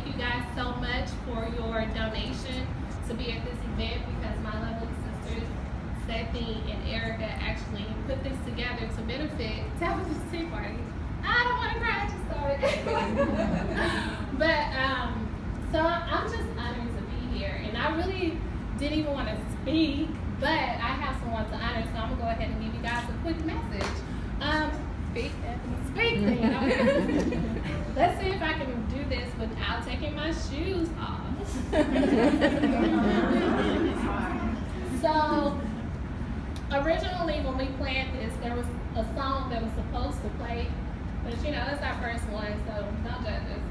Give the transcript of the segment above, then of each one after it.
you guys so much for your donation to be at this event, because my lovely sisters, Stephanie and Erica, actually put this together to benefit Tabitha's Tea Party. I don't want to cry, I just started. But, so I'm just honored to be here, and I really didn't even want to speak, but I have someone to honor, so I'm going to go ahead and give you guys a quick message. Speak then. Okay. Let's see if I can do this without taking my shoes off. So, originally when we planned this, there was a song that was supposed to play, but you know, it's our first one, so don't judge us.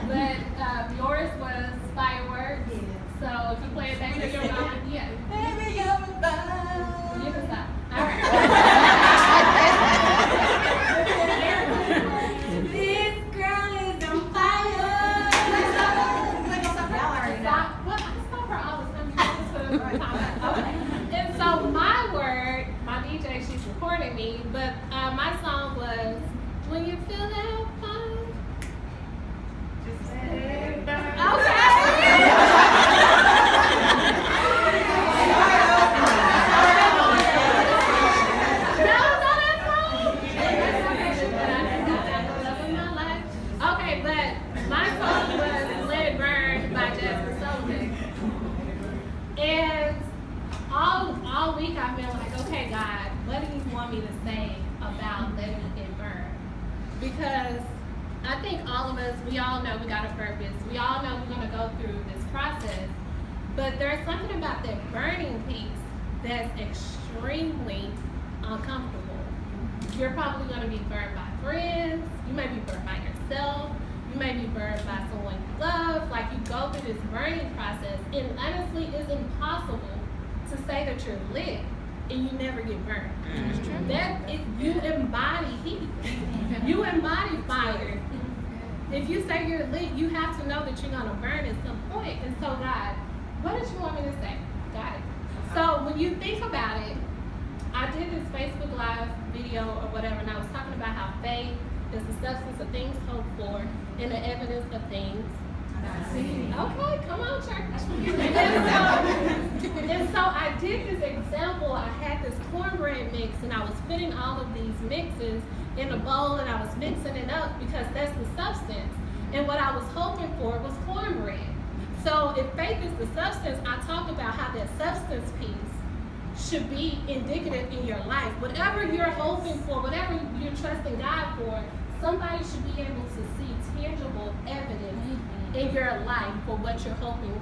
But yours was Fireworks. So if you play it back to your mom, yeah. Baby, you're a fire. You can stop. All right. This girl is on fire. Stop. Well, I stop her all the time. You just put it right on. Okay. And so my word, my DJ, she's recording me, but my song was When You Feel That Fire. Just let it burn. Okay. All week I've been like, okay, God, what do you want me to say about letting it burn? Because I think all of us, we all know we got a purpose. We all know we're going to go through this process. But there's something about that burning piece that's extremely uncomfortable. You're probably going to be burned by friends. You may be burned by yourself. You may be burned by someone you love. Like, you go through this burning process, and honestly, it's impossible to say that you're lit and you never get burned. That is, you embody heat. You embody fire. If you say you're lit, you have to know that you're gonna burn at some point. And so, God, what did you want me to say? Got it. So when you think about it, I did this Facebook Live video or whatever, and I was talking about how faith is the substance of things hoped for and the evidence of things. Okay, come on, church. And so I did this example. I had this cornbread mix, and I was fitting all of these mixes in a bowl, and I was mixing it up because that's the substance. And what I was hoping for was cornbread. So if faith is the substance, I talked about how that substance piece should be indicative in your life. Whatever you're hoping for, whatever you're trusting God for, somebody should be able to see tangible evidence in your life for what you're hoping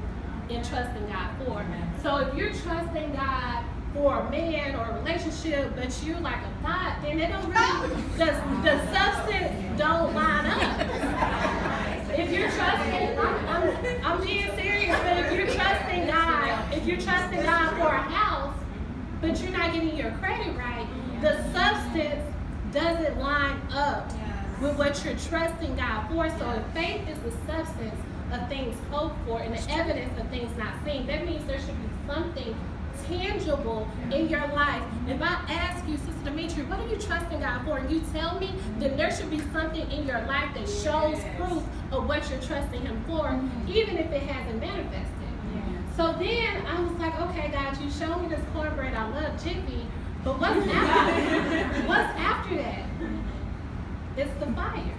and trusting God for. So if you're trusting God for a man or a relationship, but you like a thought, then it don't really, the substance don't line up. If you're trusting, I'm being serious, but if you're trusting God for a house, but you're not getting your credit right, the substance doesn't line up with what you're trusting God for. So if faith is the substance of things hoped for and the evidence of things not seen, that means there should be something tangible in your life. If I ask you, Sister Demetri, what are you trusting God for, and you tell me, then there should be something in your life that shows proof of what you're trusting Him for, even if it hasn't manifested. So then I was like, okay, God, you showed me this cornbread. I love Jiffy, but what's after? What's after that? It's the fire.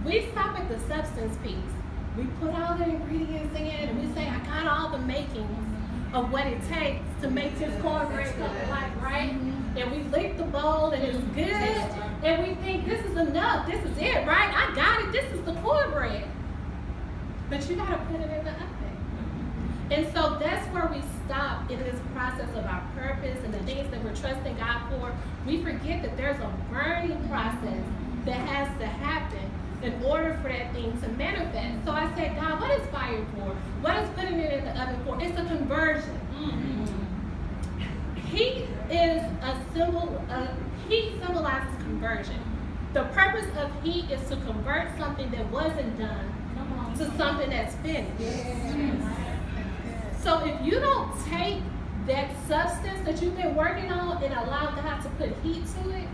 We stop at the substance piece. We put all the ingredients in, and we say, I got all the makings of what it takes to make this cornbread come to life, right? And we lick the bowl, and it's good, and we think, this is enough, this is it, right? I got it, this is the cornbread. But you gotta put it in the oven. And so that's where we stop in this process of our purpose and the things that we're trusting God for. We forget that there's a burning process that has to happen in order for that thing to manifest. So I said, God, what is fire for? What is putting it in the oven for? It's a conversion. Heat is a symbol of, heat symbolizes conversion. The purpose of heat is to convert something that wasn't done to something that's finished. So if you don't take that substance that you've been working on and allow God to put heat to it,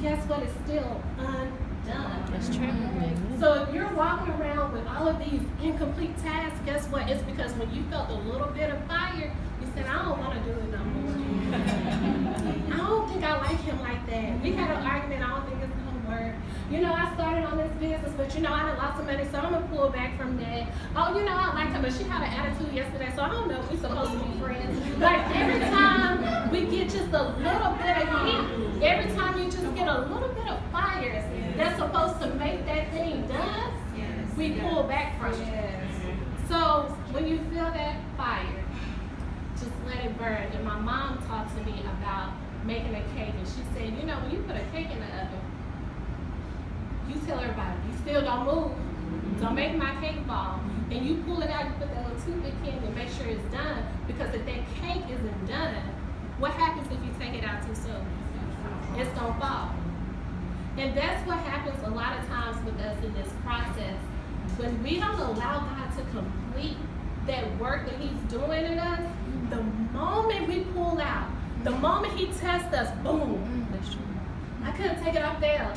guess what? It's still undone. That's true. So if you're walking around with all of these incomplete tasks, guess what? It's because when you felt a little bit of fire, you said, I don't want to do it no more. I don't think I like him like that. We had an argument, I don't think it's going to work. You know, I started on this business, but you know, I done lost some money, so I'm going to pull back from that. Oh, you know, I like her, but she had an attitude yesterday, so I don't know if we're supposed to be friends. Like, every time we get just a little bit of heat, every time you just get a little bit of fire that's supposed to make that thing done, we pull back from it. So, when you feel that fire, just let it burn. And my mom talked to me about making a cake, and she said, you know, when you put a cake in the oven, you tell everybody, you still don't move. Don't make my cake fall. And you pull it out, you put that little toothpick in and make sure it's done. Because if that cake isn't done, what happens if you take it out too soon? It's gonna fall. And that's what happens a lot of times with us in this process. When we don't allow God to complete that work that he's doing in us, the moment we pull out, the moment he tests us, boom. I couldn't take it, I failed.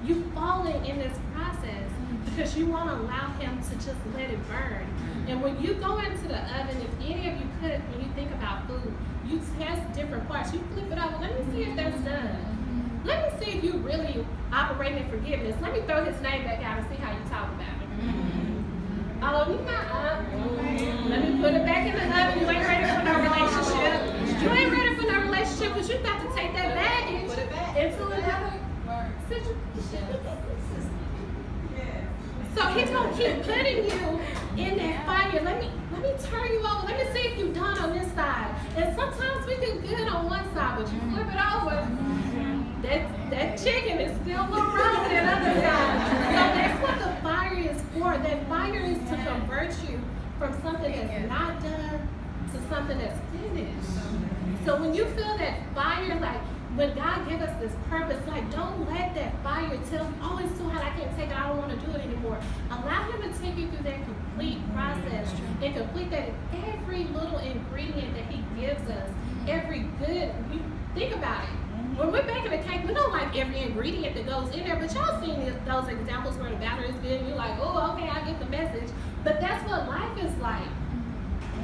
You falling in this process because you won't allow him to just let it burn. And when you go into the oven, if any of you could, when you think about food, you test different parts. You flip it over. Let me see if that's done. Let me see if you really operate in forgiveness. Let me throw his name back out and see how you talk about it. Oh, you're not. Let me put it back in the oven. You ain't ready for no relationship. You ain't ready for no relationship because you got to take that baggage into another situation. So he's gonna keep putting you in that fire. Let me turn you over. Let me see if you've done on this side. And sometimes we do good on one side, but you flip it over. That chicken is still more raw on that other side. So that's what the fire is for. That fire is to convert you from something that's not done to something that's finished. So when you feel that fire, like when God gives us this purpose, like don't let that fire tell you, oh, it's too hot, I can't take it, I don't want to do it anymore. Allow him to take you through that complete process and complete that every little ingredient that he gives us, every good, think about it. When we're baking a cake, we don't like every ingredient that goes in there, but y'all seen those examples where the batter is good and you're like, oh, okay, I get the message. But that's what life is like.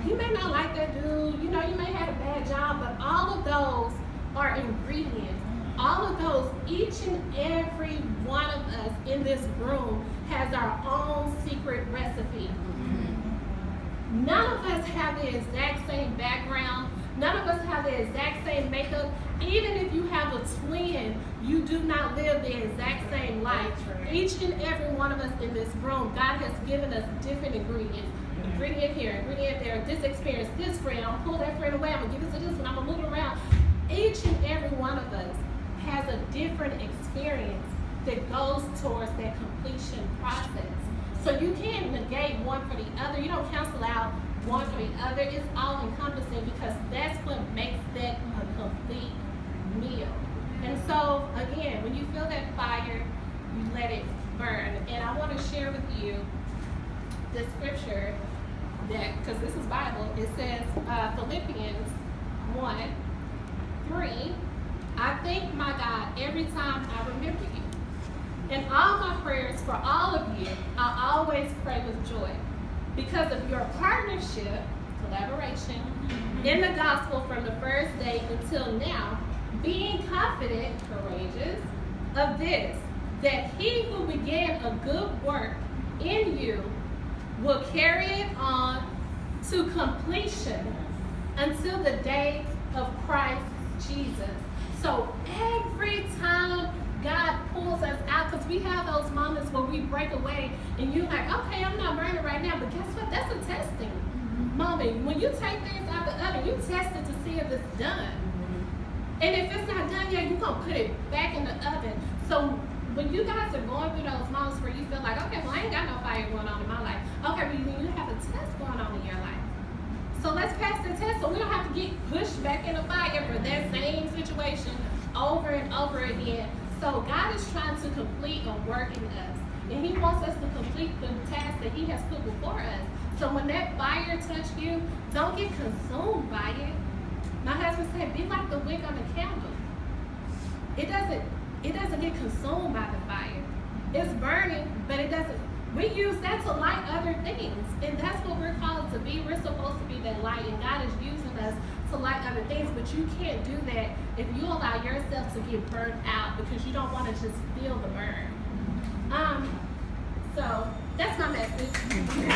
You may not like that dude, you know, you may have a bad job, but all of those are ingredients. All of those, each and every one of us in this room has our own secret recipe. None of us have the exact same background. None of us have the exact same makeup. Even if you have a twin, you do not live the exact same life. Each and every one of us in this room, God has given us different ingredients. Ingredient here, ingredient there, this experience, this friend, I'm gonna pull that friend away, I'm gonna give it to this one, I'm gonna move it around. Each and every one of us has a different experience that goes towards that completion process. So you can't negate one for the other. You don't cancel out one for the other. It's all encompassing because that's what makes that a complete meal. And so again, when you feel that fire, you let it burn. And I want to share with you the scripture that, because this is Bible, it says Philippians 1:3. I thank my God every time I remember you. In all my prayers for all of you, I always pray with joy because of your partnership, collaboration, in the gospel from the first day until now, being confident, courageous, of this, that he who began a good work in you will carry it on to completion until the day of Christ Jesus. So every time God pulls us out, because we have those moments where we break away and you're like, okay, I'm not burning right now, but guess what? That's a testing moment. When you take things out the oven, you test it to see if it's done. And if it's not done yet, you're going to put it back in the oven. So when you guys are going through those moments where you feel like, okay, well, I ain't got no fire going on in my life. Okay, but you have a test going on in your life. So let's pass the test so we don't have to get pushed back in the fire for that same situation over and over again. So God is trying to complete a work in us. And he wants us to complete the task that he has put before us. So when that fire touches you, don't get consumed by it. My husband said, be like the wick on the candle. It doesn't get consumed by the fire. It's burning, but And it doesn't, we use that to light other things. And that's what we're called to be. We're supposed to be that light, and God is using us to light other things. But you can't do that if you allow yourself to get burnt out because you don't want to just feel the burn. So that's my message.